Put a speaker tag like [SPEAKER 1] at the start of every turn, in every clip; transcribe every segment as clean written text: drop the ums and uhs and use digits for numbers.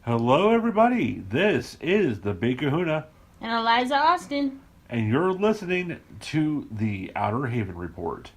[SPEAKER 1] Hello, everybody. This is the Big Kahuna,
[SPEAKER 2] And Eliza Austin.
[SPEAKER 1] and you're listening to the Outer Haven Report.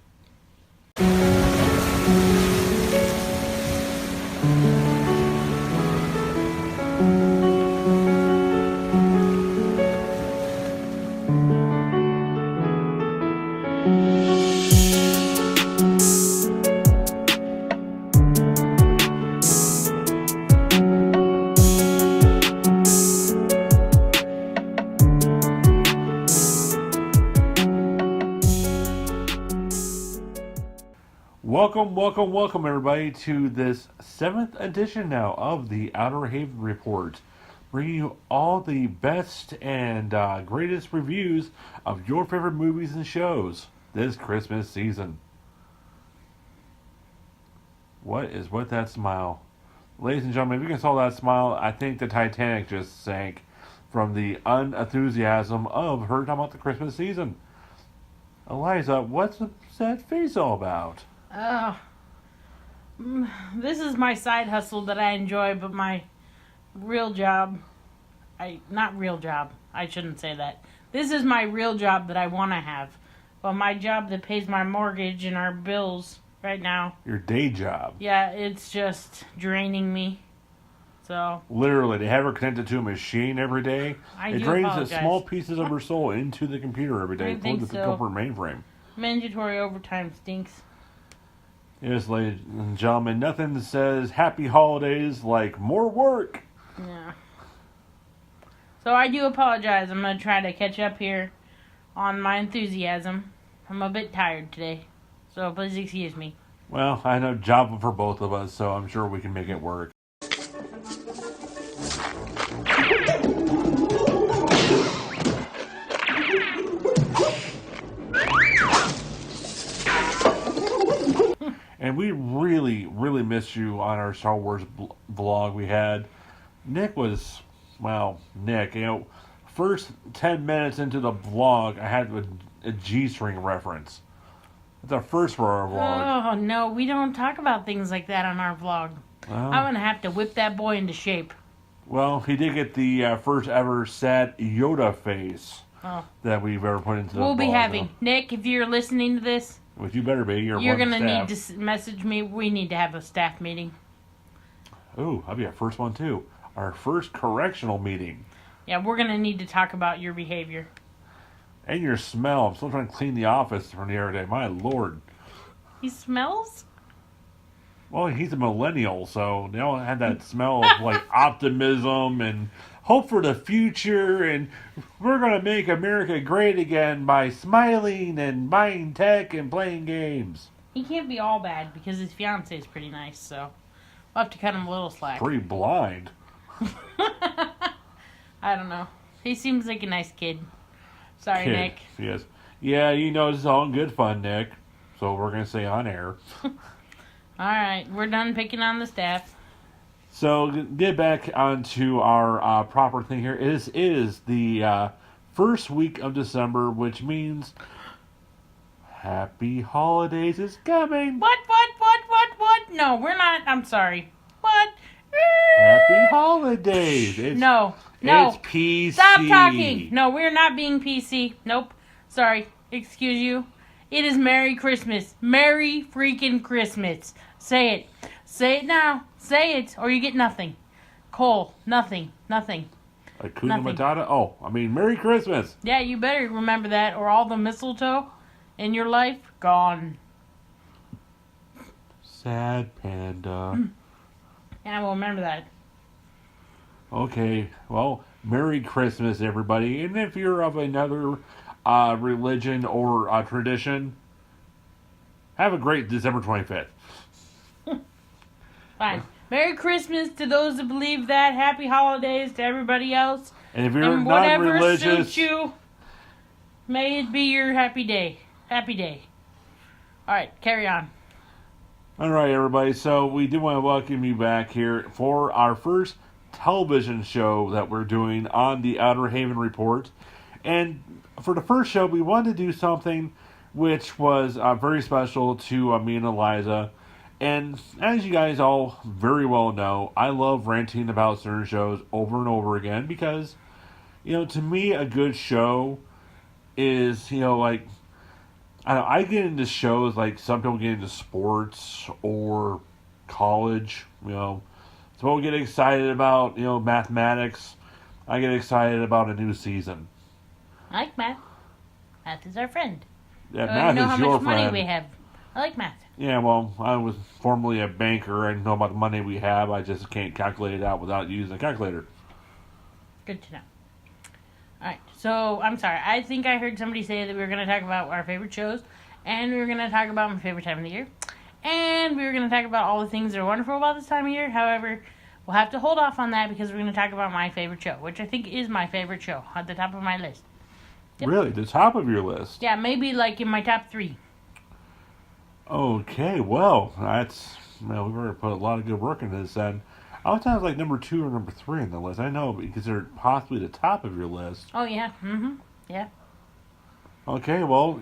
[SPEAKER 1] Welcome, everybody, to this 7th edition now of the Outer Haven Report, bringing you all the best and greatest reviews of your favorite movies and shows this Christmas season. What is with that smile? Ladies and gentlemen, if you can saw that smile, I think the Titanic just sank from the unenthusiasm of her talking about the Christmas season. Eliza, what's that face all about?
[SPEAKER 2] Oh, this is my side hustle that I enjoy, but my real job, not real job, I shouldn't say that. This is my real job that I want to have. But my job that pays my mortgage and our bills right now.
[SPEAKER 1] Your day job.
[SPEAKER 2] Yeah, it's just draining me. So.
[SPEAKER 1] Literally, they have her connected to a machine every day. It drains the small pieces of her soul into the computer every day.
[SPEAKER 2] I think
[SPEAKER 1] to pick up her mainframe.
[SPEAKER 2] Mandatory overtime stinks.
[SPEAKER 1] Yes, ladies and gentlemen, nothing says happy holidays like more work.
[SPEAKER 2] Yeah. So I do apologize. I'm going to try to catch up here on my enthusiasm. I'm a bit tired today, so please excuse me.
[SPEAKER 1] Well, I know job for both of us, so I'm sure we can make it work. And we really missed you on our Star Wars vlog we had. Nick, first 10 minutes into the vlog, I had a G-string reference. It's a first for our vlog.
[SPEAKER 2] Oh, no, we don't talk about things like that on our vlog. I'm going to have to whip that boy into shape.
[SPEAKER 1] Well, he did get the first ever sad Yoda face that we've ever put into the vlog.
[SPEAKER 2] We'll be having. Nick, if you're listening to this,
[SPEAKER 1] which you better be. You're
[SPEAKER 2] going to need to message me. We need to have a staff meeting.
[SPEAKER 1] Oh, that'll be our first one, too. Our first correctional meeting.
[SPEAKER 2] Yeah, we're going to need to talk about your behavior.
[SPEAKER 1] And your smell. I'm still trying to clean the office from the other day. My lord.
[SPEAKER 2] He smells?
[SPEAKER 1] Well, he's a millennial, so they all had that smell of, like, optimism and hope for the future, and we're going to make America great again by smiling and buying tech and playing games.
[SPEAKER 2] He can't be all bad because his fiance is pretty nice, so we'll have to cut him a little slack.
[SPEAKER 1] Pretty blind.
[SPEAKER 2] I don't know. He seems like a nice kid. Sorry, Nick.
[SPEAKER 1] Yes. Yeah, it's all good fun, Nick. So we're going to say on air.
[SPEAKER 2] Alright, we're done picking on the staff.
[SPEAKER 1] So, get back onto our proper thing here. This is the first week of December, which means Happy Holidays is coming.
[SPEAKER 2] What? No, we're not. I'm sorry. What?
[SPEAKER 1] Happy Holidays.
[SPEAKER 2] No.
[SPEAKER 1] It's PC.
[SPEAKER 2] Stop talking. No, we're not being PC. Nope. Sorry. Excuse you. It is Merry Christmas. Merry freaking Christmas. Say it. Say it now. Say it, or you get nothing. Cole, nothing.
[SPEAKER 1] Hakuna Matata? Oh, Merry Christmas.
[SPEAKER 2] Yeah, you better remember that, or all the mistletoe in your life, gone.
[SPEAKER 1] Sad panda.
[SPEAKER 2] Yeah, we'll remember that.
[SPEAKER 1] Okay, well, Merry Christmas, everybody. And if you're of another religion or tradition, have a great December 25th.
[SPEAKER 2] Fine. Merry Christmas to those that believe that. Happy holidays to everybody else.
[SPEAKER 1] And if you're not religious,
[SPEAKER 2] whatever suits you, may it be your happy day. Happy day. All right, carry on.
[SPEAKER 1] All right, everybody. So we do want to welcome you back here for our first television show that we're doing on the Outer Haven Report. And for the first show, we wanted to do something which was very special to me and Eliza. And as you guys all very well know, I love ranting about certain shows over and over again because, to me, a good show is, like, I don't know, I get into shows like some people get into sports or college, Some people get excited about, mathematics. I get excited about a new season.
[SPEAKER 2] I like math. Math is our friend.
[SPEAKER 1] Yeah,
[SPEAKER 2] I
[SPEAKER 1] math
[SPEAKER 2] know
[SPEAKER 1] is
[SPEAKER 2] how
[SPEAKER 1] your
[SPEAKER 2] much
[SPEAKER 1] friend.
[SPEAKER 2] money we have. I like math.
[SPEAKER 1] Yeah, well, I was formerly a banker. I know about the money we have. I just can't calculate it out without using a calculator.
[SPEAKER 2] Good to know. Alright, so I'm sorry. I think I heard somebody say that we were going to talk about our favorite shows, and we were going to talk about my favorite time of the year, and we were going to talk about all the things that are wonderful about this time of year. However, we'll have to hold off on that because we're going to talk about my favorite show, which I think is my favorite show at the top of my list. Yep.
[SPEAKER 1] Really? The top of your list?
[SPEAKER 2] Yeah, maybe like in my top 3.
[SPEAKER 1] Okay, well, we've already put a lot of good work into this, and I was times like number 2 or number 3 on the list. I know, because they're possibly the top of your list.
[SPEAKER 2] Oh, yeah. Mm-hmm. Yeah.
[SPEAKER 1] Okay, well,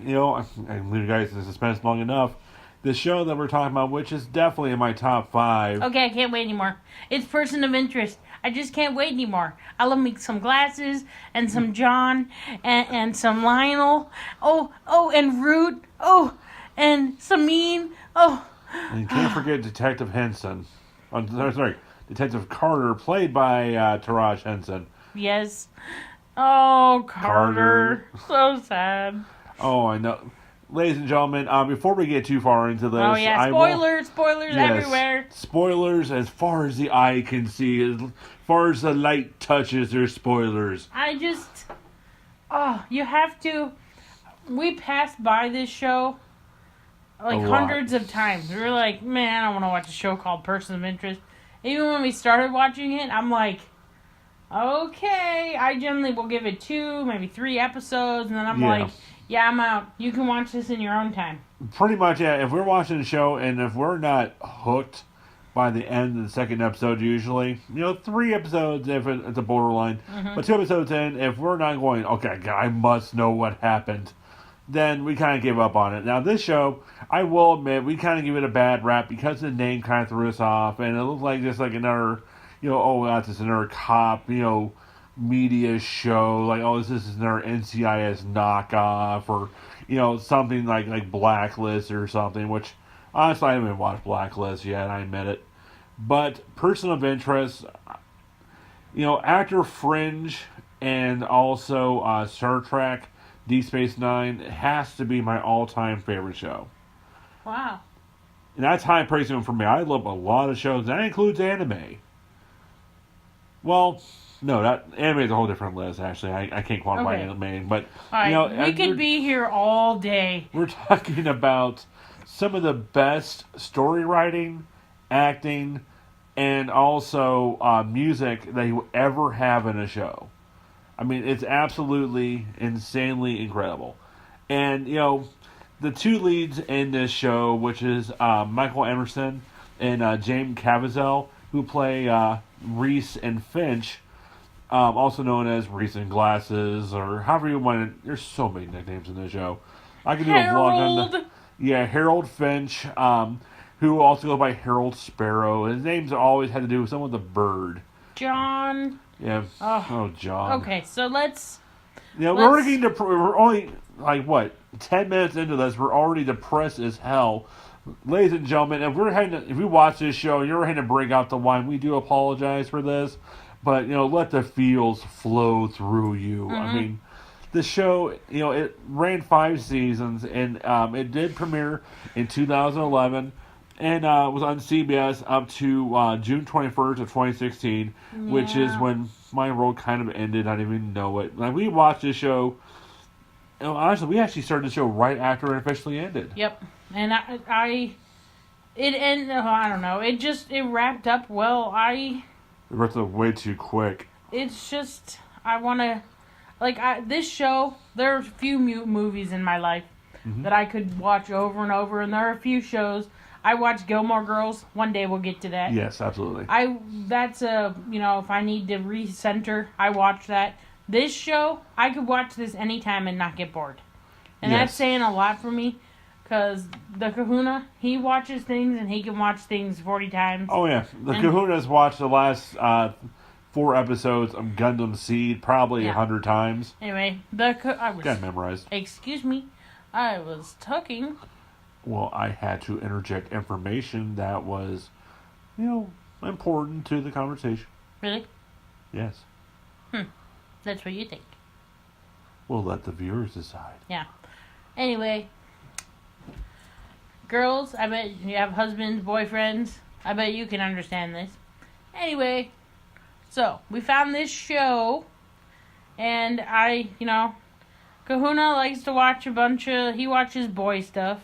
[SPEAKER 1] I leave you guys in suspense long enough. The show that we're talking about, which is definitely in my top 5.
[SPEAKER 2] Okay, I can't wait anymore. It's Person of Interest. I just can't wait anymore. I love me some Glasses and some John and some Lionel. Oh, and Root. Oh, and Samine. Oh.
[SPEAKER 1] And you can't forget Detective Henson. Oh, sorry, Detective Carter, played by Taraj Henson.
[SPEAKER 2] Yes. Oh, Carter. So sad.
[SPEAKER 1] Oh, I know. Ladies and gentlemen, before we get too far into this...
[SPEAKER 2] Oh, yeah, spoilers everywhere.
[SPEAKER 1] Spoilers as far as the eye can see. As far as the light touches, there's spoilers.
[SPEAKER 2] You have to... We passed by this show like hundreds of times. We were like, man, I want to watch a show called Person of Interest. Even when we started watching it, I'm like, okay. I generally will give it 2, maybe 3 episodes, and then I'm like, yeah, I'm out. You can watch this in your own time.
[SPEAKER 1] Pretty much, yeah. If we're watching a show and if we're not hooked by the end of the second episode, usually, 3 episodes if it's a borderline, but 2 episodes in, if we're not going, okay, I must know what happened, then we kind of give up on it. Now, this show, I will admit, we kind of give it a bad rap because the name kind of threw us off, and it looked like just like another, that's just another cop, media show, like, this is another NCIS knockoff, or, something like Blacklist or something, which, honestly, I haven't even watched Blacklist yet, I admit it. But Person of Interest, after Fringe and also Star Trek, Deep Space Nine, has to be my all-time favorite show.
[SPEAKER 2] Wow.
[SPEAKER 1] And that's high praise for me. I love a lot of shows. That includes anime. Well, no, that anime is a whole different list, actually. I can't quantify anime. But,
[SPEAKER 2] all right, we could be here all day.
[SPEAKER 1] We're talking about some of the best story writing, acting, and also music that you ever have in a show. I mean, it's absolutely insanely incredible. And, the 2 leads in this show, which is Michael Emerson and James Caviezel, who play Reese and Finch, also known as Reese and Glasses, or however you want it. There's so many nicknames in this show. I could do a vlog on Harold Finch, who also goes by Harold Sparrow. His names always had to do with someone with a bird.
[SPEAKER 2] John.
[SPEAKER 1] Yeah. Oh, John.
[SPEAKER 2] Okay, so let's...
[SPEAKER 1] we're only, 10 minutes into this, we're already depressed as hell. Ladies and gentlemen, if we watch this show and you're having to bring out the wine, we do apologize for this. But, let the feels flow through you.
[SPEAKER 2] Mm-hmm.
[SPEAKER 1] I mean, the show, it ran 5 seasons, and it did premiere in 2011. And was on CBS up to June 21st of 2016, which is when my world kind of ended. I didn't even know it. Like, we watched this show. Honestly, we actually started the show right after it officially ended.
[SPEAKER 2] Yep. And it ended, I don't know. It wrapped up well.
[SPEAKER 1] It wrapped up way too quick.
[SPEAKER 2] It's just, I want to, this show, there are a few movies in my life that I could watch over and over, and there are a few shows. I watch Gilmore Girls. One day we'll get to that.
[SPEAKER 1] Yes, absolutely.
[SPEAKER 2] That's if I need to recenter, I watch that. This show, I could watch this anytime and not get bored. And that's saying a lot for me. Because the Kahuna, he watches things and he can watch things 40 times.
[SPEAKER 1] Oh yeah, the Kahuna's watched the last 4 episodes of Gundam Seed probably 100 times.
[SPEAKER 2] Anyway, I was
[SPEAKER 1] got it memorized.
[SPEAKER 2] Excuse me, I was talking.
[SPEAKER 1] Well, I had to interject information that was, important to the conversation.
[SPEAKER 2] Really?
[SPEAKER 1] Yes.
[SPEAKER 2] That's what you think.
[SPEAKER 1] We'll let the viewers decide.
[SPEAKER 2] Yeah. Anyway, girls, I bet you have husbands, boyfriends. I bet you can understand this. Anyway, so we found this show, and Kahuna likes to watch he watches boy stuff,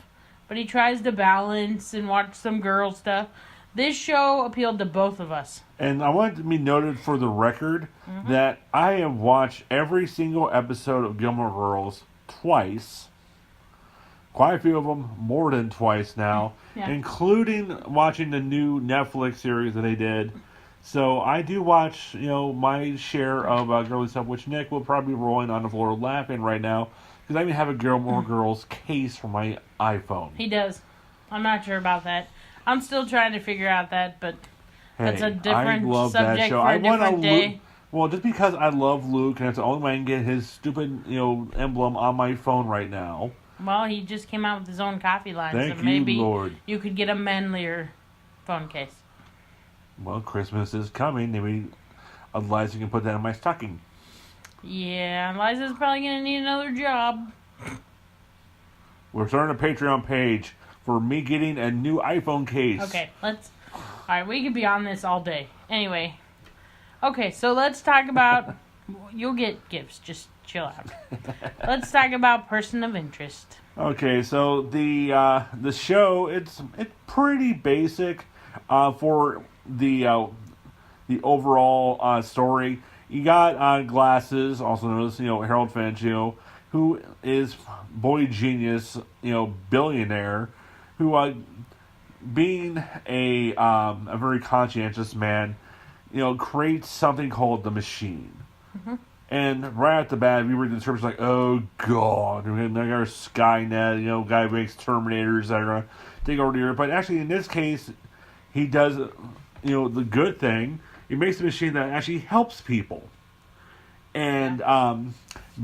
[SPEAKER 2] but he tries to balance and watch some girl stuff. This show appealed to both of us.
[SPEAKER 1] And I want it to be noted for the record that I have watched every single episode of Gilmore Girls twice. Quite a few of them more than twice now, including watching the new Netflix series that they did. So I do watch, my share of girly stuff, which Nick will probably be rolling on the floor laughing right now, because I even have a Gilmore Girls case for my iPhone.
[SPEAKER 2] He does. I'm not sure about that. I'm still trying to figure out that, but that's a different subject for a different day.
[SPEAKER 1] Well, just because I love Luke, and it's the only way I can get his stupid, emblem on my phone right now.
[SPEAKER 2] Well, he just came out with his own coffee line,
[SPEAKER 1] Thank
[SPEAKER 2] so maybe
[SPEAKER 1] you, Lord.
[SPEAKER 2] You could get a manlier phone case.
[SPEAKER 1] Well, Christmas is coming. Maybe Eliza can put that in my stocking.
[SPEAKER 2] Yeah, Eliza's probably going to need another job.
[SPEAKER 1] We're starting a Patreon page for me getting a new iPhone case.
[SPEAKER 2] Okay, alright, we could be on this all day. Anyway. Okay, so let's talk about... You'll get gifts, just chill out. Let's talk about person of interest.
[SPEAKER 1] Okay, so the show, it's pretty basic for the overall story. You got Glasses, also known as Harold Finch, who is boy genius, billionaire, who being a very conscientious man, creates something called the Machine. And right at the bat, we read the description like, oh god, we got Skynet, guy who makes Terminators that are going to take over the earth. But actually, in this case, he does, the good thing. He makes a machine that actually helps people. And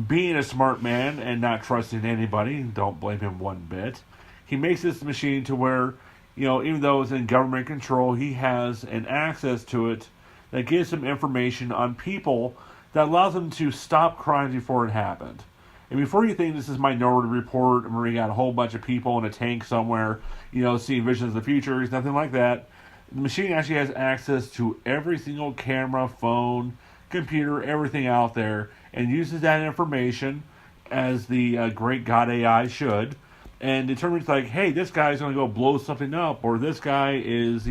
[SPEAKER 1] being a smart man and not trusting anybody, don't blame him one bit, he makes this machine to where, even though it's in government control, he has an access to it that gives him information on people that allows him to stop crimes before it happened. And before you think this is Minority Report, and where you got a whole bunch of people in a tank somewhere, seeing visions of the future, it's nothing like that. The machine actually has access to every single camera, phone, computer, everything out there, and uses that information as the great God AI should, and determines like, hey, this guy's going to go blow something up, or this guy is,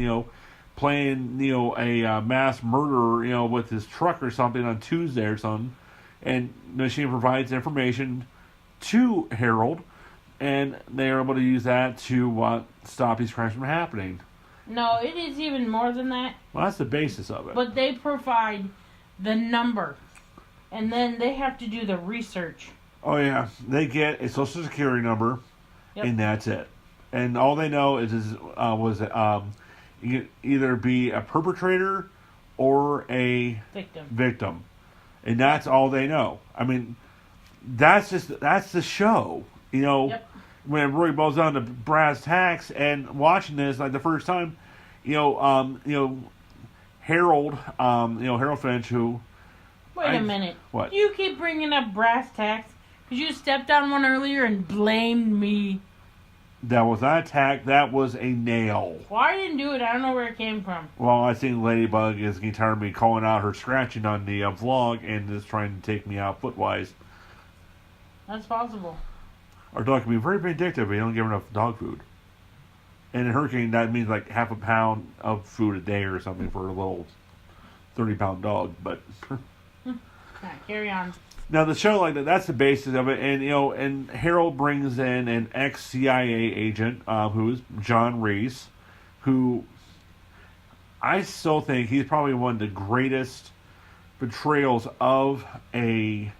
[SPEAKER 1] playing, a mass murderer, with his truck or something on Tuesday or something, and the machine provides information to Harold, and they're able to use that to stop these crimes from happening.
[SPEAKER 2] No, it is even more than that.
[SPEAKER 1] Well, that's the basis of it.
[SPEAKER 2] But they provide the number, and then they have to do the research.
[SPEAKER 1] Oh yeah, they get a social security number, and that's it. And all they know is you can either be a perpetrator or a victim, and that's all they know. I mean, that's the show. When it really boils down to brass tacks, and watching this like the first time, Harold, Harold Finch, who.
[SPEAKER 2] Wait a minute.
[SPEAKER 1] What?
[SPEAKER 2] You keep bringing up brass tacks because you stepped on one earlier and blamed me.
[SPEAKER 1] That was not a tack. That was a nail.
[SPEAKER 2] Well, I didn't do it. I don't know where it came from.
[SPEAKER 1] Well, I think Ladybug is getting tired of me calling out her scratching on the vlog and is trying to take me out footwise.
[SPEAKER 2] That's possible.
[SPEAKER 1] Our dog can be very vindictive if you don't give her enough dog food. And in her case, that means like half a pound of food a day or something for a little 30-pound dog. But
[SPEAKER 2] Alright, carry on.
[SPEAKER 1] Now the show like that's the basis of it, and and Harold brings in an ex-CIA agent who is John Reese, who I still think he's probably one of the greatest portrayals of a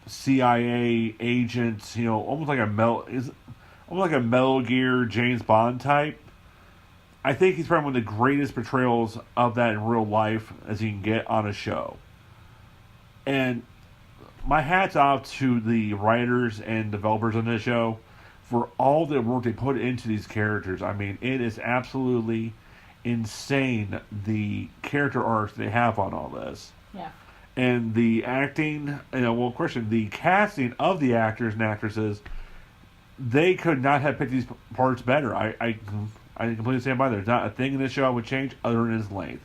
[SPEAKER 1] CIA agent. Almost like almost like a Metal Gear James Bond type. I think he's probably one of the greatest portrayals of that in real life as you can get on a show. And my hat's off to the writers and developers on this show for all the work they put into these characters. I mean, it is absolutely insane the character arcs they have on all this.
[SPEAKER 2] Yeah.
[SPEAKER 1] And the acting, question, the casting of the actors and actresses, they could not have picked these parts better. I completely stand by. There's not a thing in this show I would change other than his length.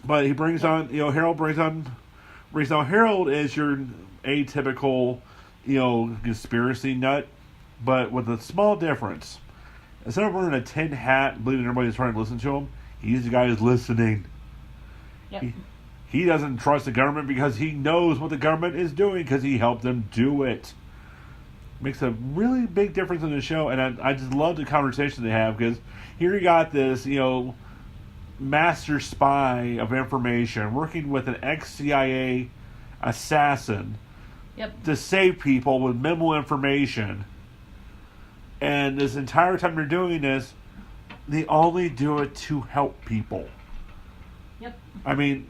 [SPEAKER 1] But he brings on, Harold Harold is your atypical, conspiracy nut, but with a small difference. Instead of wearing a tin hat, believing everybody's trying to listen to him, he's the guy who's listening.
[SPEAKER 2] Yep.
[SPEAKER 1] He doesn't trust the government because he knows what the government is doing because he helped them do it. Makes a really big difference in the show, and I just love the conversation they have because here you got this, master spy of information working with an ex-CIA assassin to save people with minimal information. And this entire time they're doing this, they only do it to help people.
[SPEAKER 2] Yep.
[SPEAKER 1] I mean,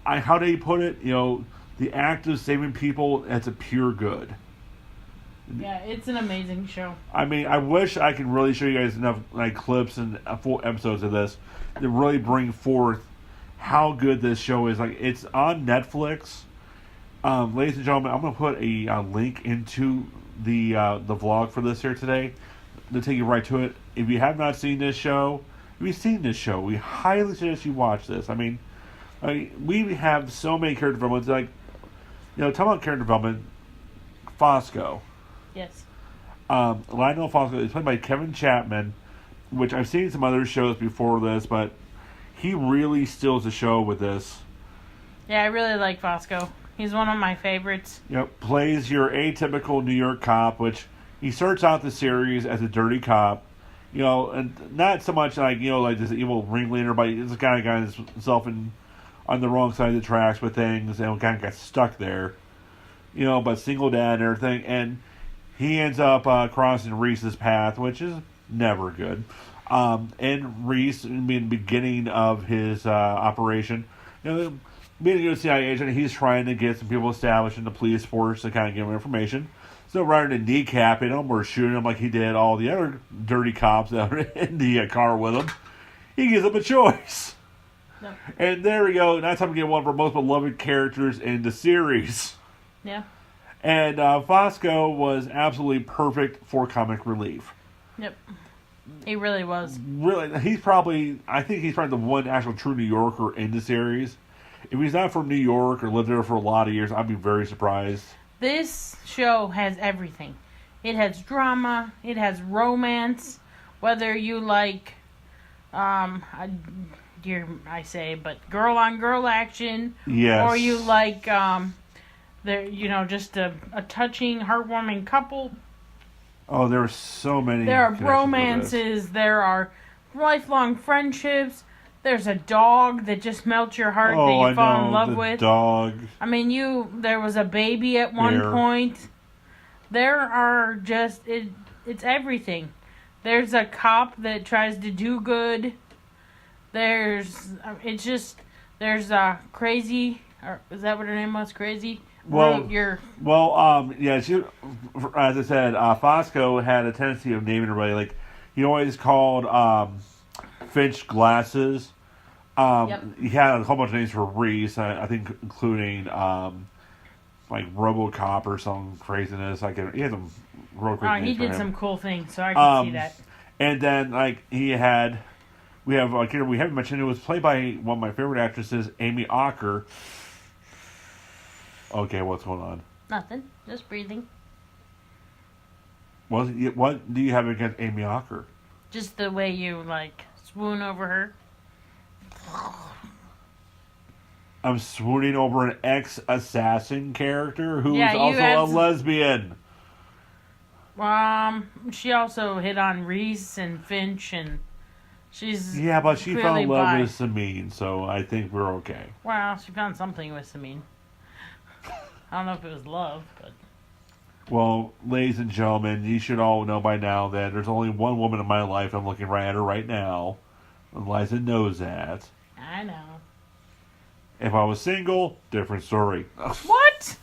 [SPEAKER 1] how do you put it? The act of saving people, that's a pure good.
[SPEAKER 2] Yeah, it's an amazing show.
[SPEAKER 1] I mean, I wish I could really show you guys enough clips and full episodes of this to really bring forth how good this show is. It's on Netflix. Ladies and gentlemen, I'm going to put a link into the vlog for this here today to take you right to it. If you have not seen this show, if you've seen this show, we highly suggest you watch this. I mean, we have so many character developments. Talking about character development, Fosco.
[SPEAKER 2] Yes.
[SPEAKER 1] Lionel Fosco is played by Kevin Chapman, which I've seen some other shows before this, but he really steals the show with this.
[SPEAKER 2] Yeah, I really like Fosco. He's one of my favorites.
[SPEAKER 1] Yep, plays your atypical New York cop, which he starts out the series as a dirty cop, and not so much like this evil ringleader, but he's the kind of guy that's himself on the wrong side of the tracks with things and kind of got stuck there, but single dad and everything, and he ends up crossing Reese's path, which is never good. And Reese, being the beginning of his operation, being a CIA agent, he's trying to get some people established in the police force to kind of give him information. So rather than kneecapping him or shooting him like he did all the other dirty cops that were in the car with him, he gives them a choice.
[SPEAKER 2] No.
[SPEAKER 1] And there we go. Now it's time to get one of our most beloved characters in the series.
[SPEAKER 2] Yeah.
[SPEAKER 1] And Fosco was absolutely perfect for comic relief.
[SPEAKER 2] Yep. He really was.
[SPEAKER 1] Really, I think he's probably the one actual true New Yorker in the series. If he's not from New York or lived there for a lot of years, I'd be very surprised.
[SPEAKER 2] This show has everything. It has drama. It has romance. Whether you like, I say, but girl on girl action.
[SPEAKER 1] Yes.
[SPEAKER 2] Or you like, just a touching, heartwarming couple.
[SPEAKER 1] Oh, there are so many.
[SPEAKER 2] There are romances. There are lifelong friendships. There's a dog that just melts your heart that you fall in love with.
[SPEAKER 1] Dog.
[SPEAKER 2] I mean, there was a baby at one point. There are just it's everything. There's a cop that tries to do good. There's Crazy. Or is that what her name was? Crazy.
[SPEAKER 1] Well, she, as I said, Fosco had a tendency of naming everybody he always called Finch Glasses. He had a whole bunch of names for Reese, I think, including RoboCop or some craziness. He had some real crazy names.
[SPEAKER 2] He did some cool things, so I can see that.
[SPEAKER 1] And then we haven't mentioned it was played by one of my favorite actresses, Amy Ocker. Okay, what's going on?
[SPEAKER 2] Nothing. Just breathing.
[SPEAKER 1] What do you have against Amy Ocker?
[SPEAKER 2] Just the way you, swoon over her.
[SPEAKER 1] I'm swooning over an ex-assassin character who's also a lesbian.
[SPEAKER 2] She also hit on Reese and Finch, and she's
[SPEAKER 1] but she fell in love with Samine, so I think we're okay.
[SPEAKER 2] Well, she found something with Samine. I don't know if it was love, but
[SPEAKER 1] Well, ladies and gentlemen, you should all know by now that there's only one woman in my life. I'm looking right at her right now. Eliza knows that.
[SPEAKER 2] I know.
[SPEAKER 1] If I was single, different story.
[SPEAKER 2] What?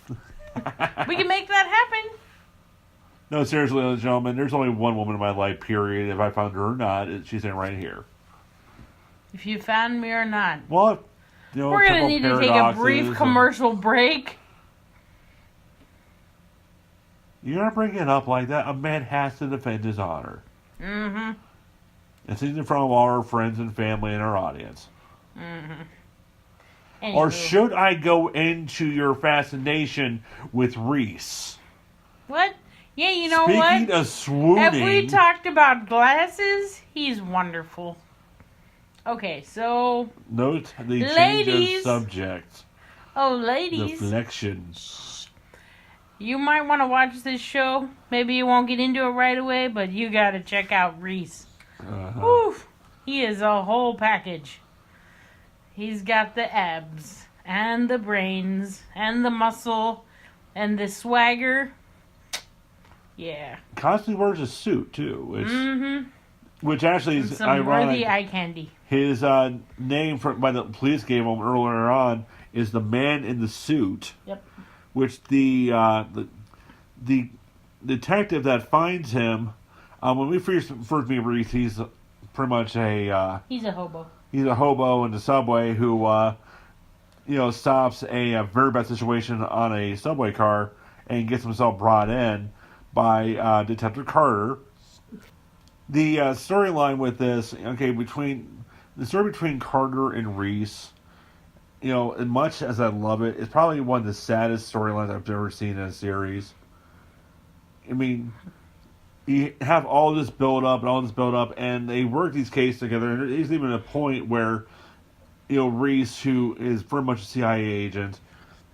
[SPEAKER 2] We can make that happen.
[SPEAKER 1] No, seriously, ladies and gentlemen, there's only one woman in my life, period. If I found her or not, she's in right here.
[SPEAKER 2] If you found me or not.
[SPEAKER 1] Well,
[SPEAKER 2] We're going to need to take a brief commercial break.
[SPEAKER 1] You're not bringing it up like that. A man has to defend his honor.
[SPEAKER 2] Mm-hmm.
[SPEAKER 1] It's in front of all our friends and family and our audience.
[SPEAKER 2] Mm-hmm.
[SPEAKER 1] Or should I go into your fascination with Reese?
[SPEAKER 2] What? Yeah, you know
[SPEAKER 1] Speaking
[SPEAKER 2] what?
[SPEAKER 1] Speaking of swooning...
[SPEAKER 2] Have we talked about glasses? He's wonderful. Okay, so...
[SPEAKER 1] Note the
[SPEAKER 2] ladies,
[SPEAKER 1] change of subject.
[SPEAKER 2] Oh, ladies.
[SPEAKER 1] Deflection.
[SPEAKER 2] You might want to watch this show. Maybe you won't get into it right away, but you got to check out Reese. Whew. He is a whole package. He's got the abs, and the brains, and the muscle, and the swagger. Yeah.
[SPEAKER 1] Constantly wears a suit, too. Which actually is
[SPEAKER 2] some
[SPEAKER 1] ironic.
[SPEAKER 2] Worthy eye candy.
[SPEAKER 1] His name by the police gave him earlier on is the Man in the Suit.
[SPEAKER 2] Yep.
[SPEAKER 1] Which the detective that finds him, when we first meet Reese, he's pretty much
[SPEAKER 2] he's a hobo.
[SPEAKER 1] He's a hobo in the subway who stops a very bad situation on a subway car and gets himself brought in by Detective Carter. The storyline with this, the story between Carter and Reese, as much as I love it, it's probably one of the saddest storylines I've ever seen in a series. I mean, you have all this build up, and they work these cases together, and there's even a point where, Reese, who is pretty much a CIA agent,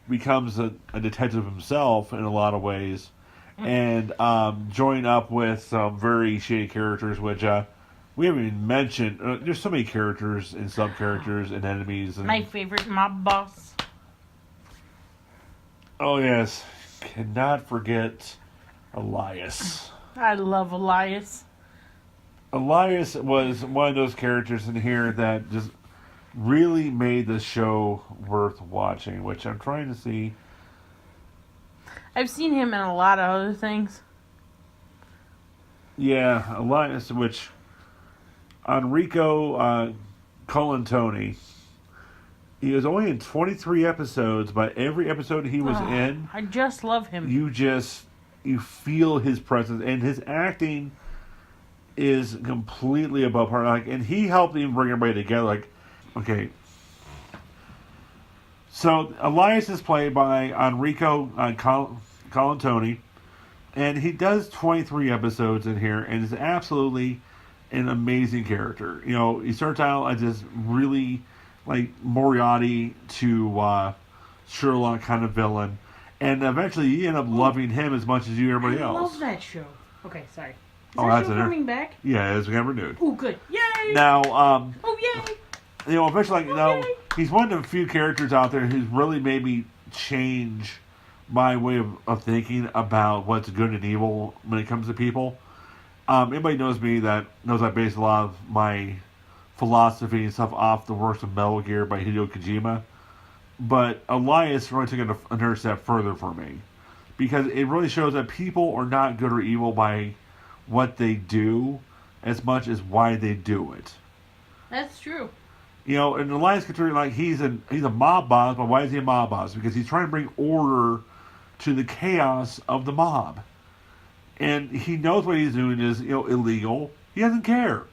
[SPEAKER 1] becomes a detective himself in a lot of ways, and join up with some very shady characters, which we haven't even mentioned. There's so many characters and sub-characters and enemies. And,
[SPEAKER 2] my favorite mob boss.
[SPEAKER 1] Oh, yes. Cannot forget Elias.
[SPEAKER 2] I love Elias.
[SPEAKER 1] Elias was one of those characters in here that just really made the show worth watching, which I'm trying to see.
[SPEAKER 2] I've seen him in a lot of other things.
[SPEAKER 1] Yeah, Elias, which Enrico Colantoni, he was only in 23 episodes, but every episode he was in,
[SPEAKER 2] I just love him.
[SPEAKER 1] You feel his presence, and his acting is completely above par. And he helped even bring everybody together. So Elias is played by Enrico Colantoni, and he does 23 episodes in here, and is absolutely an amazing character. He starts out as this really Moriarty to Sherlock kind of villain. And eventually, you end up loving him as much as you everybody else.
[SPEAKER 2] I love that show. Okay, sorry. Is
[SPEAKER 1] that
[SPEAKER 2] show coming back?
[SPEAKER 1] Yeah, it's been renewed.
[SPEAKER 2] Oh, good. Yay!
[SPEAKER 1] Now,
[SPEAKER 2] yay!
[SPEAKER 1] Eventually, he's one of the few characters out there who's really made me change my way of thinking about what's good and evil when it comes to people. Anybody knows me that knows I base a lot of my philosophy and stuff off the works of Metal Gear by Hideo Kojima. But Elias really took it another step further for me. Because it really shows that people are not good or evil by what they do as much as why they do it.
[SPEAKER 2] That's true.
[SPEAKER 1] And Elias Couture, he's a mob boss, but why is he a mob boss? Because he's trying to bring order to the chaos of the mob. And he knows what he's doing is, illegal. He doesn't care.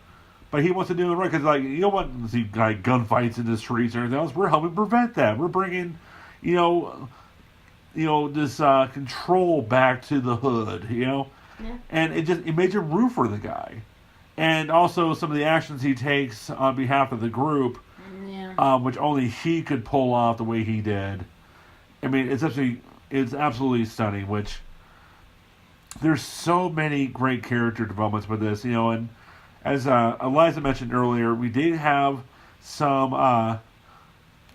[SPEAKER 1] But he wants to do it right, because, you don't want to see, gunfights in the streets or anything else. We're helping prevent that. We're bringing, this control back to the hood,
[SPEAKER 2] Yeah.
[SPEAKER 1] And it made you root for the guy. And also some of the actions he takes on behalf of the group, which only he could pull off the way he did. I mean, it's absolutely stunning, which there's so many great character developments with this, and as Eliza mentioned earlier, we did have some,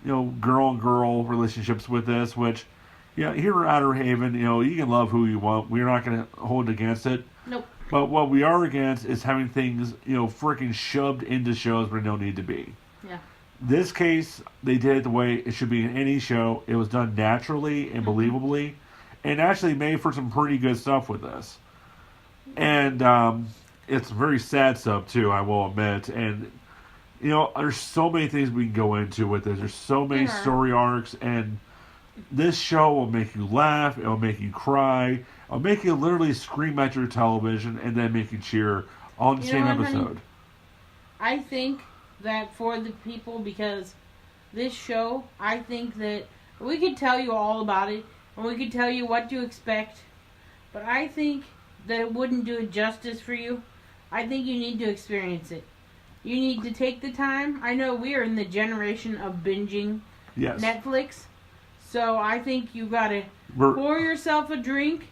[SPEAKER 1] girl-on-girl relationships with this, which Yeah, here in Outer Haven, you can love who you want. We're not going to hold against it.
[SPEAKER 2] Nope.
[SPEAKER 1] But what we are against is having things, freaking shoved into shows where they don't need to be.
[SPEAKER 2] Yeah.
[SPEAKER 1] This case, they did it the way it should be in any show. It was done naturally and believably, and actually made for some pretty good stuff with this. And it's very sad stuff too, I will admit. And there's so many things we can go into with this. There's so many story arcs, and this show will make you laugh. It'll make you cry. It'll make you literally scream at your television, and then make you cheer all in the same episode.
[SPEAKER 2] Honey, I think that for the people, because this show, I think that we could tell you all about it, and we could tell you what to expect, but I think that it wouldn't do it justice for you. I think you need to experience it. You need to take the time. I know we are in the generation of binging Netflix, so I think you gotta pour yourself a drink,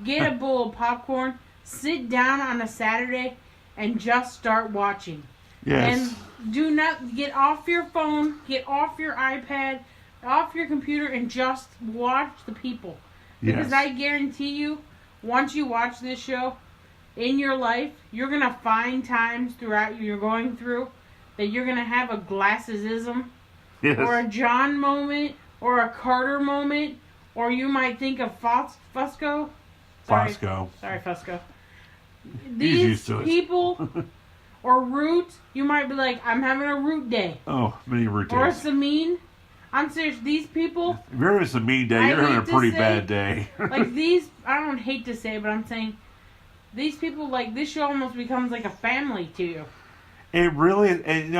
[SPEAKER 2] get a bowl of popcorn, sit down on a Saturday, and just start watching.
[SPEAKER 1] Yes.
[SPEAKER 2] And do not get off your phone, get off your iPad, off your computer, and just watch the people. Because I guarantee you, once you watch this show, in your life, you're going to find times throughout you're going through that you're going to have a Glassesism, or a John moment, or a Carter moment, or you might think of Fusco. Sorry, Fusco. These people... Or Root, you might be like, I'm having a Root day.
[SPEAKER 1] Oh, many Root days.
[SPEAKER 2] Or Sameen. I'm serious, these people...
[SPEAKER 1] If you're having a Sameen day, you're having a pretty bad day.
[SPEAKER 2] Like these, I don't hate to say it, but I'm saying, these people, like, this show almost becomes like a family to you.
[SPEAKER 1] It really is. And,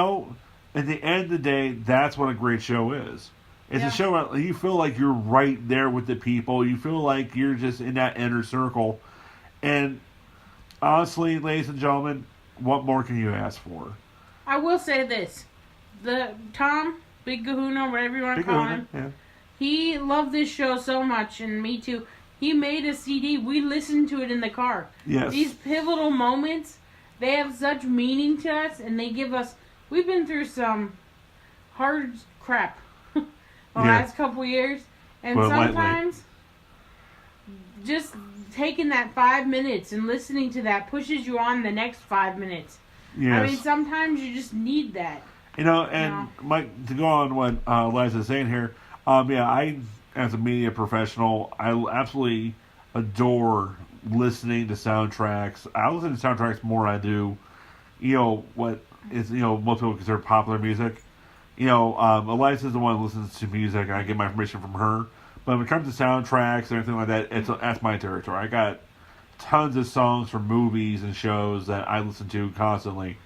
[SPEAKER 1] at the end of the day, that's what a great show is. It's a show where you feel like you're right there with the people. You feel like you're just in that inner circle. And honestly, ladies and gentlemen, what more can you ask for?
[SPEAKER 2] I will say this. The Tom, Big Kahuna, whatever you want to call him, he loved this show so much, and me too. He made a CD. We listened to it in the car.
[SPEAKER 1] Yes.
[SPEAKER 2] These pivotal moments, they have such meaning to us, and they give us... We've been through some hard crap the last couple years, and sometimes just taking that 5 minutes and listening to that pushes you on the next 5 minutes. Yes. I mean, sometimes you just need that.
[SPEAKER 1] Mike, to go on what Eliza is saying here, I, as a media professional, I absolutely adore listening to soundtracks. I listen to soundtracks more than I do, what is, most people consider popular music. Eliza's the one who listens to music, and I get my information from her. But when it comes to soundtracks and everything like that, that's my territory. I got tons of songs from movies and shows that I listen to constantly.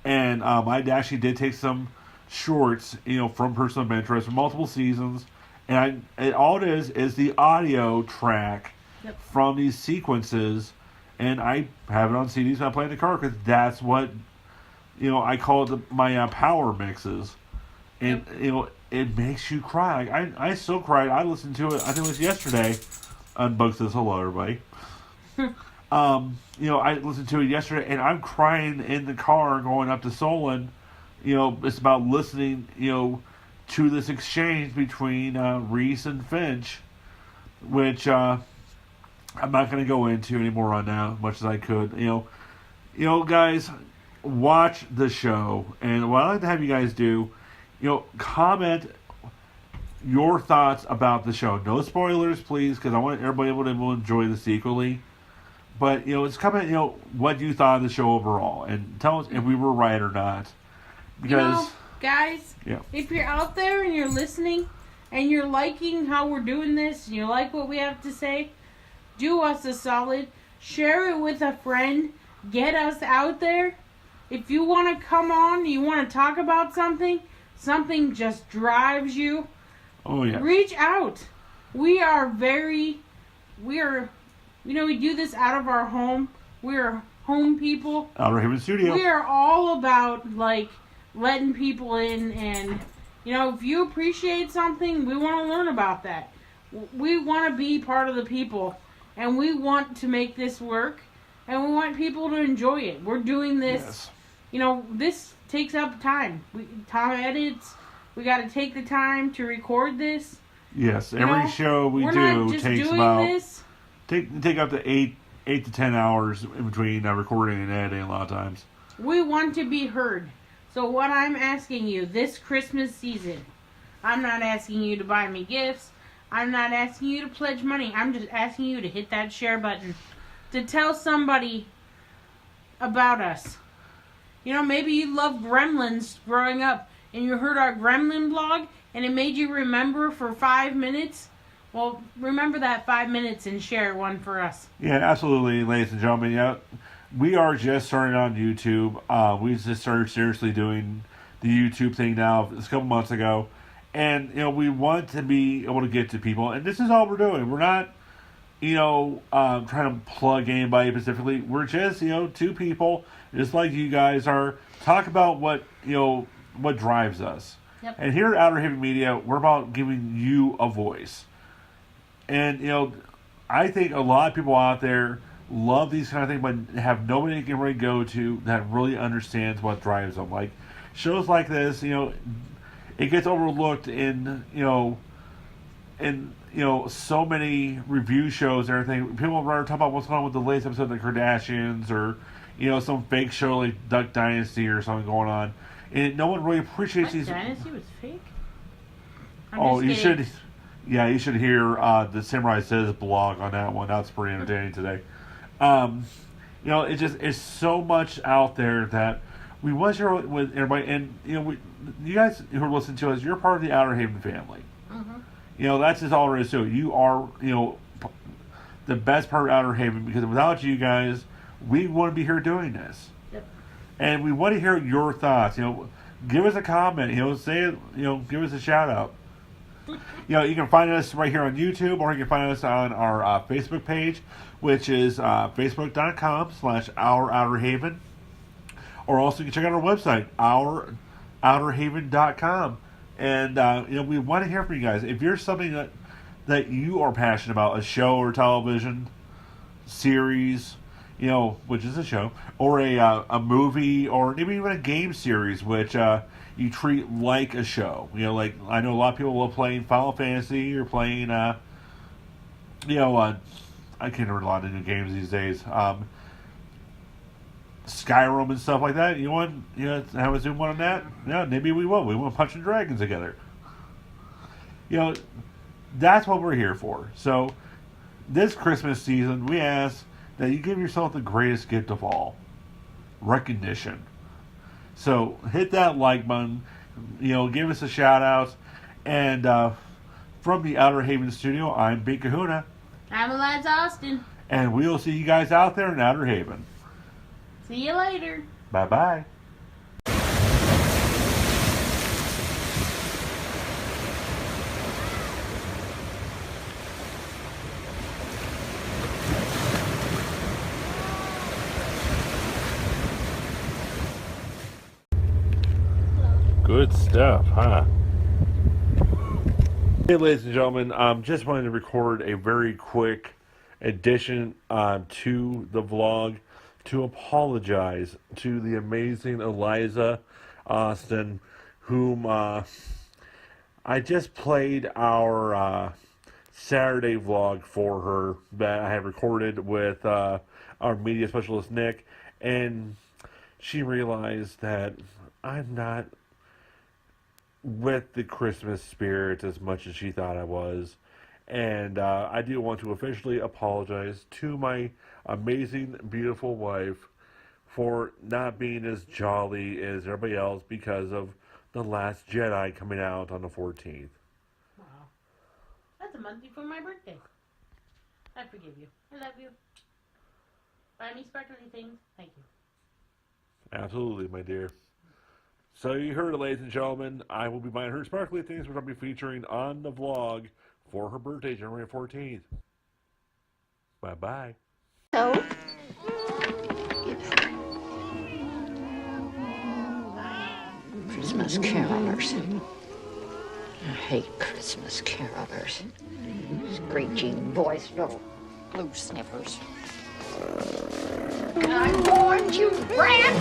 [SPEAKER 1] And I actually did take some shorts, from Person of Interest from multiple seasons. And all it is the audio track from these sequences. And I have it on CDs when I play in the car because that's what, I call it my power mixes. And, it makes you cry. I still cried. I listened to it, I think it was yesterday. Unbugs says hello, everybody. I listened to it yesterday, and I'm crying in the car going up to Solon. It's about listening, to this exchange between Reese and Finch, which I'm not going to go into anymore on now, much as I could. Guys, watch the show, and what I'd like to have you guys do, comment your thoughts about the show. No spoilers, please, because I want everybody able to enjoy this equally. But, just comment, what you thought of the show overall, and tell us if we were right or not. Because,
[SPEAKER 2] guys, if you're out there and you're listening, and you're liking how we're doing this, and you like what we have to say, do us a solid. Share it with a friend. Get us out there. If you want to come on, you want to talk about something just drives you, reach out. We do this out of our home. We're home people.
[SPEAKER 1] Outer Haven Studio.
[SPEAKER 2] We are all about, letting people in, and, if you appreciate something, we want to learn about that. We want to be part of the people, and we want to make this work, and we want people to enjoy it. We're doing this, this takes up time. Tom edits. We got to take the time to record this.
[SPEAKER 1] Yes,
[SPEAKER 2] You
[SPEAKER 1] every
[SPEAKER 2] know,
[SPEAKER 1] show we
[SPEAKER 2] we're
[SPEAKER 1] do
[SPEAKER 2] not just
[SPEAKER 1] takes
[SPEAKER 2] doing
[SPEAKER 1] about
[SPEAKER 2] this.
[SPEAKER 1] take up to 8 to 10 hours in between recording and editing a lot of times.
[SPEAKER 2] We want to be heard. So what I'm asking you this Christmas season, I'm not asking you to buy me gifts. I'm not asking you to pledge money. I'm just asking you to hit that share button. To tell somebody about us. You know, maybe you loved Gremlins growing up and you heard our Gremlin blog and it made you remember for 5 minutes. Well, remember that 5 minutes and share one for us.
[SPEAKER 1] Yeah, absolutely, ladies and gentlemen. Yeah, we are just starting on YouTube. We just started seriously doing the YouTube thing now. It's a couple months ago, and we want to be able to get to people, and this is all we're doing. We're not, trying to plug anybody specifically. We're just, two people, just like you guys are, talk about what drives us.
[SPEAKER 2] Yep.
[SPEAKER 1] And here at Outer Haven Media, we're about giving you a voice. And I think a lot of people out there love these kind of things, but have nobody they can really go to that really understands what drives them. Like shows like this, it gets overlooked in so many review shows and everything. People rather talk about what's going on with the latest episode of the Kardashians or some fake show like Duck Dynasty or something going on, and no one really appreciates
[SPEAKER 2] Duck
[SPEAKER 1] these.
[SPEAKER 2] Dynasty was fake?
[SPEAKER 1] You should. Yeah, you should hear the Samurai Says blog on that one. That's pretty entertaining today. It's so much out there that we want to share with everybody. And, you guys who are listening to us, you're part of the Outer Haven family.
[SPEAKER 2] Mm-hmm.
[SPEAKER 1] That's just all there is to it. You are, the best part of Outer Haven because without you guys, we wouldn't be here doing this.
[SPEAKER 2] Yep.
[SPEAKER 1] And we want to hear your thoughts. Give us a comment. Say it, give us a shout out. You can find us right here on YouTube, or you can find us on our Facebook page, which is facebook.com/OurOuterHaven. Or also you can check out our website, OurOuterHaven.com. And, we want to hear from you guys. If you're something that you are passionate about, a show or television series, which is a show, or a movie, or maybe even a game series, which you treat like a show. Like I know a lot of people love playing Final Fantasy or playing, I can't remember a lot of new games these days. Skyrim and stuff like that. You want, have us do one on that? Yeah, maybe we will. We want Punching Dragons together. That's what we're here for. So this Christmas season, we ask that you give yourself the greatest gift of all, recognition. So hit that like button, give us a shout out. And from the Outer Haven studio, I'm Big Kahuna.
[SPEAKER 2] I'm Eliza Austin.
[SPEAKER 1] And we'll see you guys out there in Outer Haven.
[SPEAKER 2] See you later.
[SPEAKER 1] Bye-bye. Good stuff, huh? Hey, ladies and gentlemen, just wanted to record a very quick addition to the vlog to apologize to the amazing Eliza Austin, whom I just played our Saturday vlog for her that I had recorded with our media specialist Nick, and she realized that I'm not with the Christmas spirit as much as she thought I was. And I do want to officially apologize to my amazing, beautiful wife for not being as jolly as everybody else because of The Last Jedi coming out on the 14th.
[SPEAKER 2] Wow. That's a month before my birthday. I forgive you. I love you. Buy me sparkly things. Thank you.
[SPEAKER 1] Absolutely, my dear. So you heard it, ladies and gentlemen. I will be buying her sparkly things, which I'll be featuring on the vlog for her birthday, January 14th. Bye-bye.
[SPEAKER 3] So, Christmas carolers. I hate Christmas carolers. Screechy voiced little blue sniffers. I warned you, Brad!